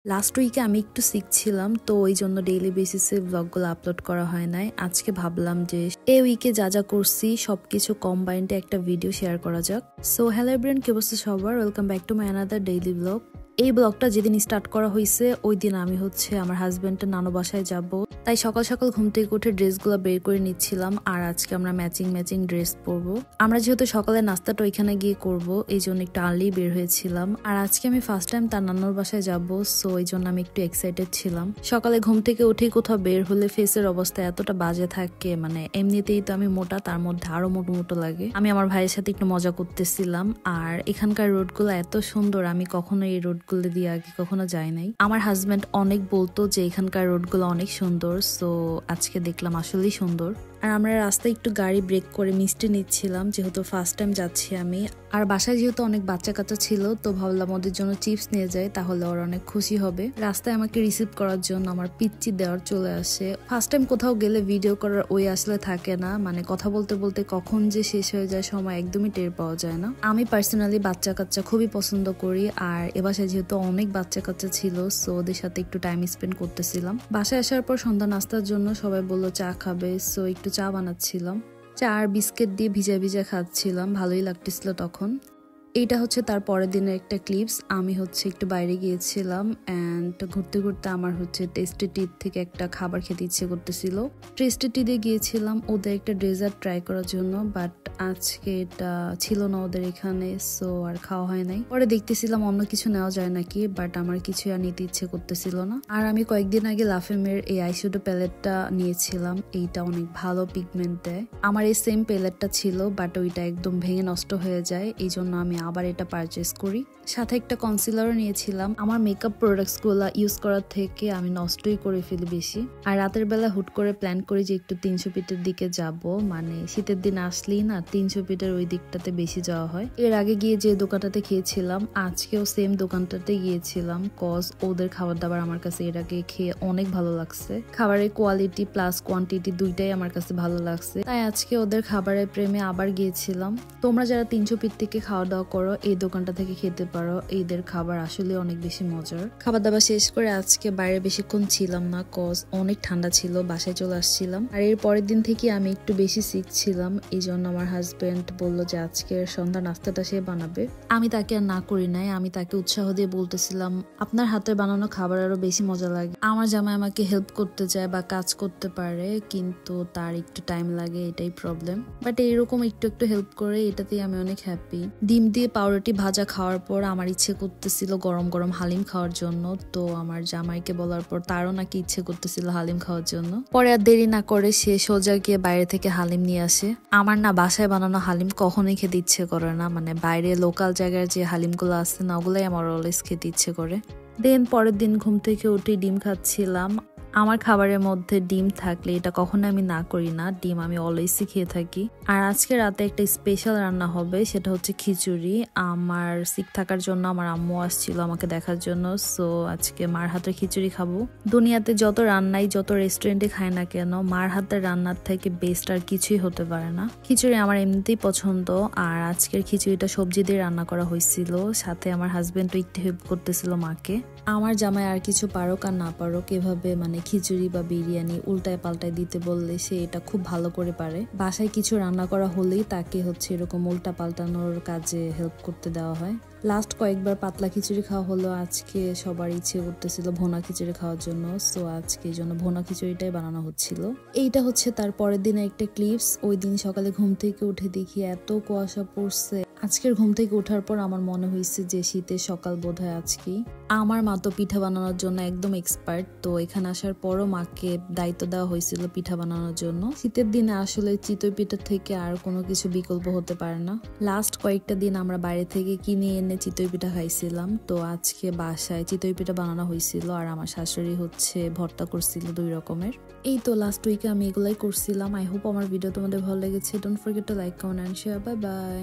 Last উইকে আমি একটু সিক ছিলাম, তো ওই জন্য ডেইলি বেসিসে ব্লগগুলো আপলোড করা হয় নাই। আজকে ভাবলাম যে এই উইকে যা যা করছি সবকিছু কম্বাইন্ডে একটা ভিডিও শেয়ার করা যাক। সো হ্যালো এভরিওয়ান, কি অবস্থা সবার? Welcome back to my another daily blog. এই ব্লগটা যেদিন স্টার্ট করা হয়েছে ওই দিন আমি আমার হাজবেন্ডের নানু বাসায় যাব, তাই সকাল সকাল ঘুম থেকে উঠে ড্রেসগুলো বের করে নিচ্ছিলাম। আর আজকে আমরা ম্যাচিং ড্রেস পরবো। আমরা যেহেতু সকালে নাস্তাটা ওইখানে গিয়ে করব, এই জন্য একটু আর্লি বের হয়েছিলাম। আর আজকে আমি ফার্স্ট টাইম তার নানুর বাসায় যাব, সো এই জন্য আমি একটু এক্সাইটেড ছিলাম। সকালে ঘুম থেকে উঠেই কোথাও বের হলে ফেসের অবস্থা এতটা বাজে থাকে, মানে এমনিতেই তো আমি মোটা, তার মধ্যে আরো মোটো মোটো লাগে। আমি আমার ভাইয়ের সাথে একটু মজা করতেছিলাম। আর এখানকার রোডগুলো এত সুন্দর, আমি কখনো এই রোডগুলো দিয়ে আগে কখনো যাই নাই। আমার হাজবেন্ড অনেক বলতো যে এখানকার রোডগুলো অনেক সুন্দর, সো আজকে দেখলাম আসলেই সুন্দর। আর আমরা রাস্তায় একটু গাড়ি ব্রেক করে মিষ্টি নিচ্ছিলাম, যেহেতু ফার্স্ট টাইম যাচ্ছি আমি। আর বাসায় যেহেতু অনেক বাচ্চা কাচ্চা ছিল, তো ভাবলাম ওদের জন্য চিপস নিয়ে যাই, তাহলে ওরা অনেক খুশি হবে। রাস্তায় আমাকে রিসিভ করার জন্য আমার পিচ্চি দেওয়ার চলে আসে। ফার্স্ট টাইম কোথাও গেলে ভিডিও করার ওই আসলে থাকে না, মানে কথা বলতে বলতে কখন যে শেষ হয়ে যায় সময় একদমই টের পাওয়া যায় না। আমি পার্সোনালি বাচ্চা কাচ্চা খুবই পছন্দ করি, আর এ বাসায় যেহেতু অনেক বাচ্চা কাচ্চা ছিল, সো ওদের সাথে একটু টাইম স্পেন্ড করতেছিলাম। বাসায় আসার পর সন্ধ্যা নাস্তার জন্য সবাই বললো চা খাবে, সো একটু চা বানাচ্ছিলাম। চা আর বিস্কিট দিয়ে ভিজা ভিজা খাচ্ছিলাম, ভালোই লাগতেছিল তখন। এইটা তার পরের দিনের একটা ক্লিপস। আমি একটু বাইরে গিয়েছিলাম অ্যান্ড ঘুরতে ঘুরতে আমার টেস্টি টির থেকে একটা খাবার খেতে ইচ্ছে করতেছিল। টেস্টি টিতে গিয়েছিলাম ওদের একটা ডেজার্ট ট্রাই করার জন্য, বাট আজকে এটা ছিল না ওদের এখানে, সো আর খাওয়া হয় নাই। পরে দেখতেছিলাম অন্য কিছু নেওয়া যায় নাকি, বাট আমার কিছু আর নিতে ইচ্ছে করতেছিল না। আর আমি কয়েকদিন আগে লাফেমের এই আইশ্যাডো প্যালেটটা নিয়েছিলাম, এইটা অনেক ভালো পিগমেন্ট দেয়। আমার এই সেম প্যালেটটা ছিল, বাট ওইটা একদম ভেঙে নষ্ট হয়ে যায়, এই জন্য আমি আবার এটা পারচেস করি। সাথে একটা কনসিলারও নিয়েছিলাম। আমার মেকআপ প্রোডাক্টস গুলা ইউজ করার থেকে আমি নষ্টই করে ফেলি বেশি। আর রাতের বেলা হুট করে প্ল্যান করি যে একটু 300 ফিটের দিকে যাব, মানে শীতের দিন আসলেই না 300 ফিটের ওই দিকটাতে বেশি যাওয়া হয়। এর আগে গিয়ে যে দোকানটাতে খেয়েছিলাম, আজকেও সেম দোকানটাতে গিয়েছিলাম, কজ ওদের খাবার দাবার আমার কাছে এর আগে খেয়ে অনেক ভালো লাগছে। খাবারের কোয়ালিটি প্লাস কোয়ান্টিটি দুইটাই আমার কাছে ভালো লাগছে, তাই আজকে ওদের খাবারের প্রেমে আবার গিয়েছিলাম। তোমরা যারা 300 ফিট থেকে খাওয়া দাওয়া করো, এই দোকানটা থেকে খেতে পারো, এদের খাবার আসলে অনেক বেশি মজার। খাবার দাবার শেষ করে আজকে বাইরে বেশিক্ষণ ছিলাম না, কজ অনেক ঠান্ডা ছিল, বাসায় চলে আসছিলাম। আর এর পরের দিন থেকে আমি একটু বেশি সিক ছিলাম, এই জন্য আমার হাজবেন্ড বললো যে আজকের সন্ধ্যা নাস্তাটা সে বানাবে। আমি তাকে আর না করি নাই, আমি তাকে উৎসাহ দিয়ে বলতেছিলাম আপনার হাতের বানানো খাবার আরো বেশি মজা লাগে। আমার জামাই আমাকে হেল্প করতে চায় বা কাজ করতে পারে, কিন্তু তার একটু টাইম লাগে, এটাই প্রবলেম। বাট এইরকম একটু একটু হেল্প করে এটাতেই আমি অনেক হ্যাপি। ডিম দিয়ে পাউরুটি ভাজা খাওয়ার পর আমার ইচ্ছে করতেছিল গরম গরম হালিম খাওয়ার জন্য, তো আমার জামাইকে বলার পর তারও নাকি ইচ্ছে করতেছিল হালিম খাওয়ার জন্য। পরে আর দেরি না করে সে সোজা গিয়ে বাইরে থেকে হালিম নিয়ে আসে। আমার না বাসায় বানানো হালিম কখনোই খেতে ইচ্ছে করে না, মানে বাইরে লোকাল জায়গার যে হালিমগুলো আছে না, ওগুলাই আমার অলওয়েজ খেতে ইচ্ছে করে। দেন পরের দিন ঘুম থেকে উঠে ডিম খাচ্ছিলাম। আমার খাবারের মধ্যে ডিম থাকলে এটা কখনো আমি না করি না, ডিম আমি অলওয়েজই খেয়ে থাকি। আর আজকে রাতে একটা স্পেশাল রান্না হবে, সেটা হচ্ছে খিচুড়ি। আমার সিক থাকার জন্য আমার আম্মু আসছিল আমাকে দেখার জন্য, সো আজকে মার হাতের খিচুড়ি খাবো। দুনিয়াতে যত রান্নাই যত রেস্টুরেন্টে খায় না কেন, মার হাতের রান্নার থেকে বেস্ট আর কিছুই হতে পারে না। খিচুড়ি আমার এমনিতেই পছন্দ, আর আজকের খিচুড়িটা সবজি দিয়ে রান্না করা হয়েছিল, সাথে আমার হাজবেন্ডও একটু হেল্প করতেছিল মাকে। আমার জামাই আর কিছু পারুক আর না পারুক, এভাবে মানে খিচুড়ি বা বিরিয়ানি উল্টায় পাল্টায় দিতে বললে সে এটা খুব ভালো করে পারে। বাসায় কিছু রান্না করা হলেই তাকে এরকম উল্টা পাল্টানোর কাজে হেল্প করতে দেওয়া হয়। লাস্ট কয়েকবার পাতলা খিচুড়ি খাওয়া হলো, আজকে সবার ইচ্ছে করতেছিল ভোনা খিচুড়ি খাওয়ার জন্য, সো আজকে এই জন্য ভোনা খিচুড়িটাই বানানো হচ্ছিল। এইটা তার পরের দিনে একটা ক্লিপস। ওই দিন সকালে ঘুম থেকে উঠে দেখি এত কুয়াশা পড়ছে। আজকের ঘুম থেকে ওঠার পর আমার মনে হয়েছে যে শীতের সকাল বোধহয় আজকেই। আমার মা তো পিঠা বানানোর জন্য একদম এক্সপার্ট, তো এখানে আসার পরও মাকে দায়িত্ব দেওয়া হয়েছিল পিঠা বানানোর জন্য। শীতের দিনে আসলে চিতই পিঠা থেকে আর কোনো কিছু বিকল্প হতে পারে না। লাস্ট কয়েকটা দিন আমরা বাইরে থেকে কিনে এনে চিতই পিঠা খাইছিলাম, তো আজকে বাসায় চিতই পিঠা বানানো হয়েছিল, আর আমার শাশুড়ি ভর্তা করছিল 2 রকমের। এই তো লাস্ট উইকে আমি এগুলাই করছিলাম। আই হোপ আমার ভিডিও তোমাদের ভালো লেগেছে। Don't forget to like, comment and share. Bye by.